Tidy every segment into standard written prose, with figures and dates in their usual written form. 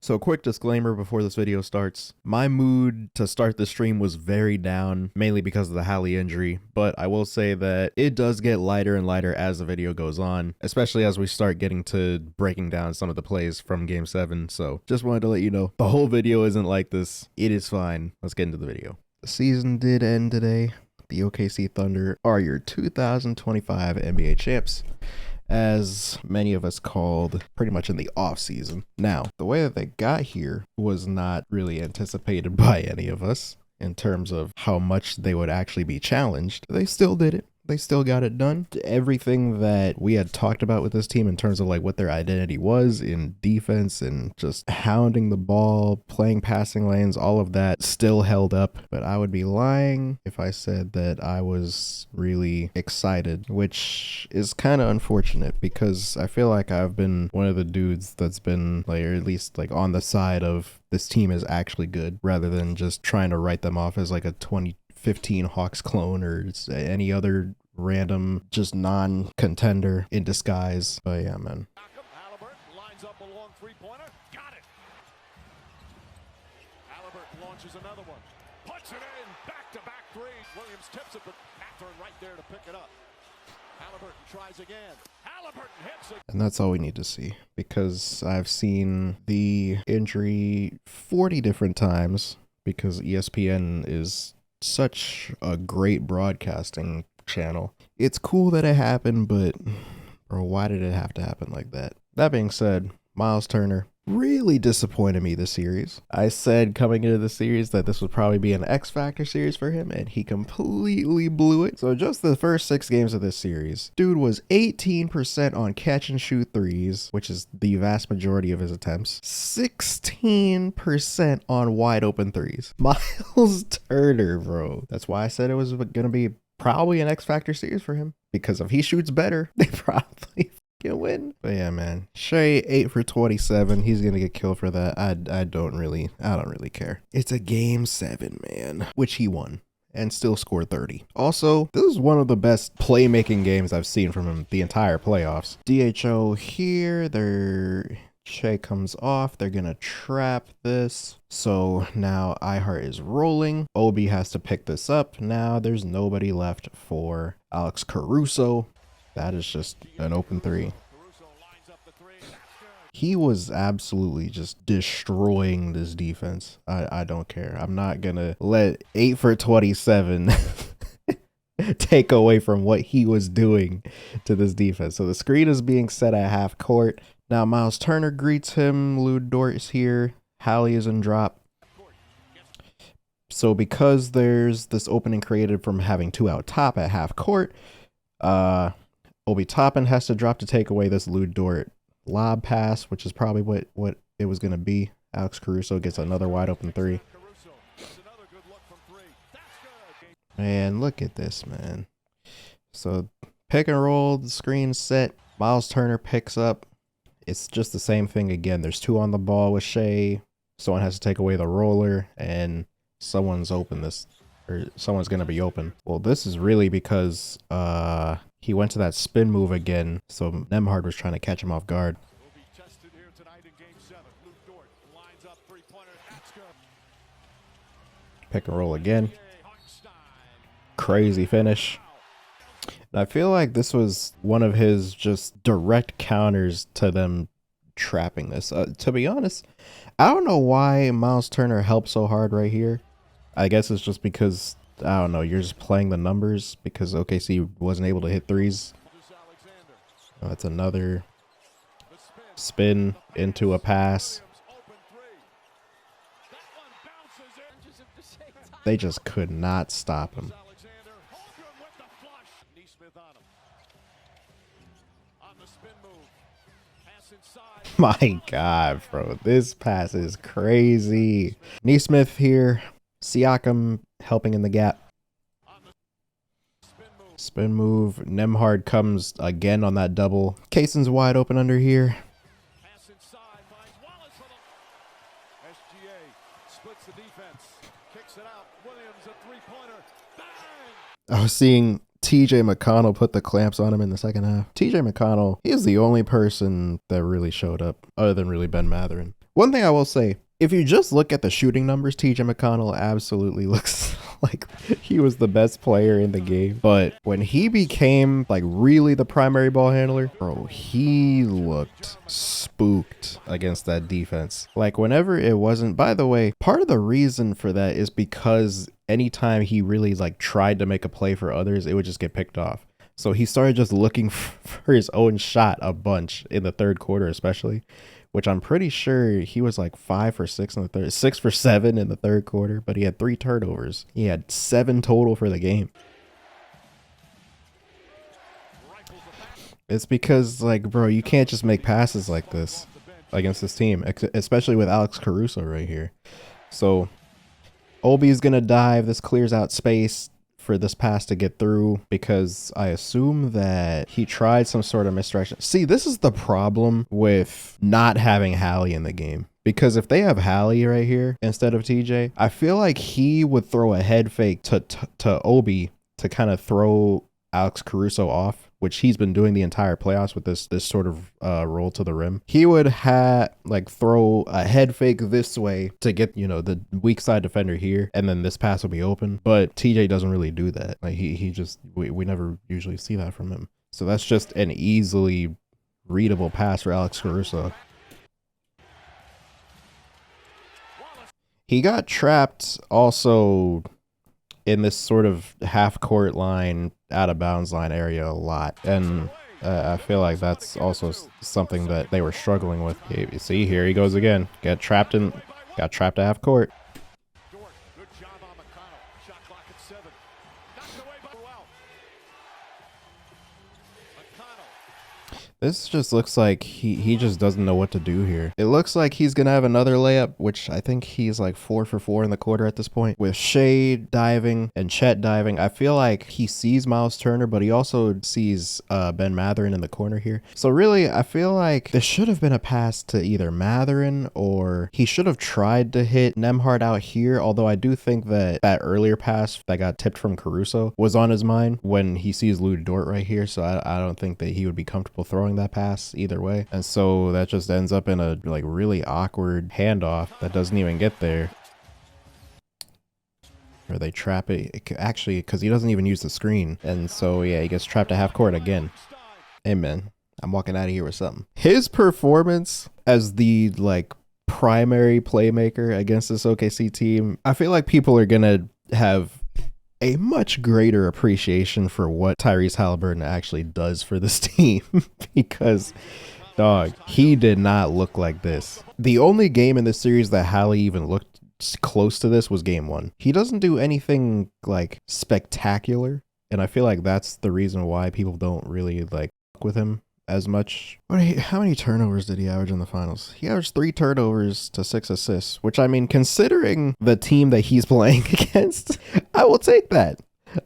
So quick disclaimer before this video starts. My mood to start the stream was very down, mainly because of the Hallie injury, but I will say that it does get lighter and lighter as the video goes on, especially as we start getting to breaking down some of the plays from Game 7, so just wanted to let you know, the whole video isn't like this. It is fine. Let's get into the video. The season did end today. The OKC Thunder are your 2025 NBA champs, as many of us called pretty much in the off season. Now, the way that they got here was not really anticipated by any of us in terms of how much they would actually be challenged. They still did it. They still got it done. Everything that we had talked about with this team in terms of like what their identity was in defense and just hounding the ball, playing passing lanes, all of that still held up. But I would be lying if I said that I was really excited, which is kind of unfortunate because I feel like I've been one of the dudes that's been like, or at least like on the side of this team is actually good rather than just trying to write them off as like a 2015 Hawks clone or any other random just non-contender in disguise. But yeah, man. Haliburton lines up a long three-pointer. Got it. Haliburton launches another one. Puts it in. Back-to-back three. Williams tips it, but Catherine right there to pick it up. Haliburton tries again. Haliburton hits it. And that's all we need to see, because I've seen the injury 40 different times because ESPN is such a great broadcasting channel. It's cool that it happened, but bro, why did it have to happen like that? That being said, Miles Turner really disappointed me this series. I said coming into the series that this would probably be an X Factor series for him, and he completely blew it. So just the first 6 games of this series, dude was 18% on catch and shoot threes, which is the vast majority of his attempts, 16% on wide open threes. Miles Turner, bro. That's why I said it was gonna be probably an X Factor series for him, because if he shoots better, they probably can win. But yeah, man, Shea 8 for 27. He's gonna get killed for that. I don't really care. It's a game 7, man, which he won and still scored 30. Also, this is one of the best playmaking games I've seen from him the entire playoffs. DHO here. Shea comes off. They're gonna trap this. So now iHeart is rolling. Obi has to pick this up. Now there's nobody left for Alex Caruso. That is just an open three. He was absolutely just destroying this defense. I don't care. I'm not gonna let 8 for 27 take away from what he was doing to this defense. So the screen is being set at half court. Now Miles Turner greets him. Lou Dort's here. Hallie is in drop. So because there's this opening created from having 2 out top at half court, Obi Toppin has to drop to take away this Lou Dort lob pass, which is probably what it was going to be. Alex Caruso gets another wide open 3. Man, look at this, man. So pick and roll, the screen's set. Miles Turner picks up. It's just the same thing again. There's 2 on the ball with Shea. Someone has to take away the roller, and someone's open this, or someone's going to be open. Well, this is really because he went to that spin move again, so Nembhard was trying to catch him off guard. Pick and roll again. Crazy finish. And I feel like this was one of his just direct counters to them trapping this. To be honest, I don't know why Miles Turner helped so hard right here. I guess it's just because, I don't know, you're just playing the numbers because OKC wasn't able to hit threes. That's another spin into a pass. They just could not stop him. My God, bro, this pass is crazy. Neesmith here. Siakam helping in the gap. Spin move. Nembhard comes again on that double. Kaysen's wide open under here. I was seeing TJ McConnell put the clamps on him in the second half. TJ McConnell, he is the only person that really showed up other than really Ben Mathurin. One thing I will say, if you just look at the shooting numbers, TJ McConnell absolutely looks like he was the best player in the game. But when he became like really the primary ball handler, bro, he looked spooked against that defense. Like whenever it wasn't, by the way, part of the reason for that is because anytime he really like tried to make a play for others, it would just get picked off. So he started just looking for his own shot a bunch in the third quarter, especially, which I'm pretty sure he was like 5 for 6 in the third, 6 for 7 in the third quarter, but he had 3 turnovers. He had 7 total for the game. It's because, like, bro, you can't just make passes like this against this team, especially with Alex Caruso right here. So Obi's gonna dive. This clears out space for this pass to get through, because I assume that he tried some sort of misdirection. See, this is the problem with not having Hallie in the game, because if they have Hallie right here instead of TJ, I feel like he would throw a head fake to Obi to kind of throw Alex Caruso off, which he's been doing the entire playoffs with this sort of roll to the rim. He would throw a head fake this way to get, you know, the weak side defender here, and then this pass will be open. But TJ doesn't really do that. Like he just, we never usually see that from him. So that's just an easily readable pass for Alex Caruso. He got trapped also in this sort of half court line, out of bounds line area a lot, and I feel like that's also something that they were struggling with. You see, here he goes again. Got trapped at half court. Good job on McConnell. Shot clock at 7. Knocked away by McConnell. This just looks like he just doesn't know what to do here. It looks like he's gonna have another layup, which I think he's like 4 for 4 in the quarter at this point, with Shea diving and Chet diving. I feel like he sees Miles Turner, but he also sees Ben Mathurin in the corner here. So really, I feel like this should have been a pass to either Mathurin, or he should have tried to hit Nembhard out here, although I do think that that earlier pass that got tipped from Caruso was on his mind when he sees Lou Dort right here, so I don't think that he would be comfortable throwing that pass either way. And so that just ends up in a like really awkward handoff that doesn't even get there. Or they trap it, actually, because he doesn't even use the screen. And so yeah, he gets trapped at half court again. Amen. I'm walking out of here with something. His performance as the like primary playmaker against this OKC team, I feel like people are gonna have a much greater appreciation for what Tyrese Haliburton actually does for this team, because dog, he did not look like this. The only game in this series that Hallie even looked close to this was game 1. He doesn't do anything like spectacular, and I feel like that's the reason why people don't really like fuck with him as much. How many turnovers did he average in the finals? He averaged 3 turnovers to 6 assists, which, I mean, considering the team that he's playing against, I will take that.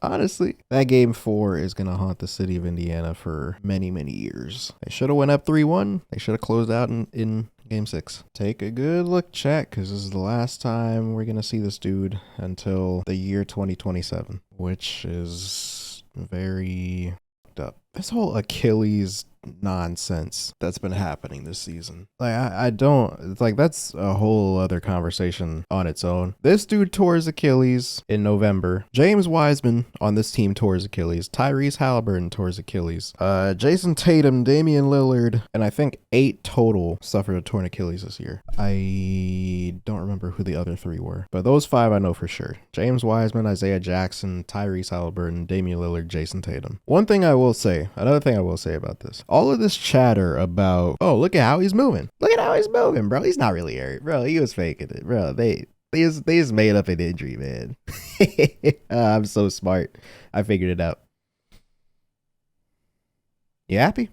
Honestly, that game 4 is going to haunt the city of Indiana for many, many years. They should have went up 3-1. They should have closed out in game 6. Take a good look, chat, because this is the last time we're going to see this dude until the year 2027, which is very fucked up. This whole Achilles nonsense that's been happening this season, like I don't, it's like that's a whole other conversation on its own. This dude tore his Achilles in November. James Wiseman on this team tore his Achilles. Tyrese Haliburton tore his Achilles. Jason Tatum, Damian Lillard, and I think 8 total suffered a torn Achilles this year. I don't remember who the other 3 were, but those 5 I know for sure. James Wiseman, Isaiah Jackson, Tyrese Haliburton, Damian Lillard, Jason Tatum. Another thing I will say about this, all of this chatter about, oh, look at how he's moving. Look at how he's moving, bro. He's not really hurt, bro. He was faking it, bro. They just made up an injury, man. I'm so smart. I figured it out. You happy?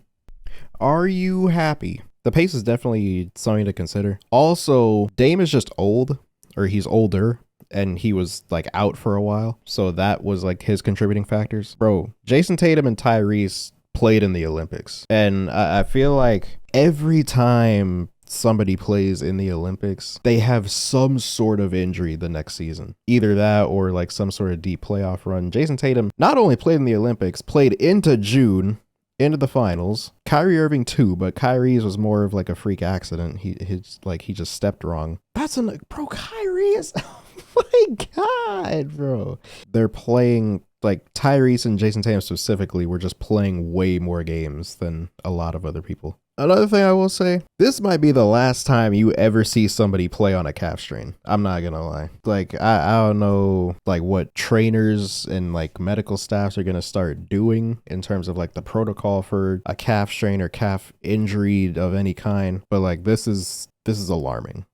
Are you happy? The pace is definitely something to consider. Also, Dame is just old, or he's older, and he was like out for a while. So that was like his contributing factors. Bro, Jason Tatum and Tyrese played in the Olympics, and I feel like every time somebody plays in the Olympics, they have some sort of injury the next season. Either that or like some sort of deep playoff run. Jason Tatum not only played in the Olympics, played into June into the finals. Kyrie Irving too, but Kyrie's was more of like a freak accident. He just stepped wrong. Bro, Kyrie is oh my god, bro. They're playing like Tyrese and Jason Tatum specifically were just playing way more games than a lot of other people. Another thing I will say, this might be the last time you ever see somebody play on a calf strain. I'm not gonna lie. Like, I don't know, like, what trainers and, like, medical staffs are gonna start doing in terms of, like, the protocol for a calf strain or calf injury of any kind. But, like, this is alarming.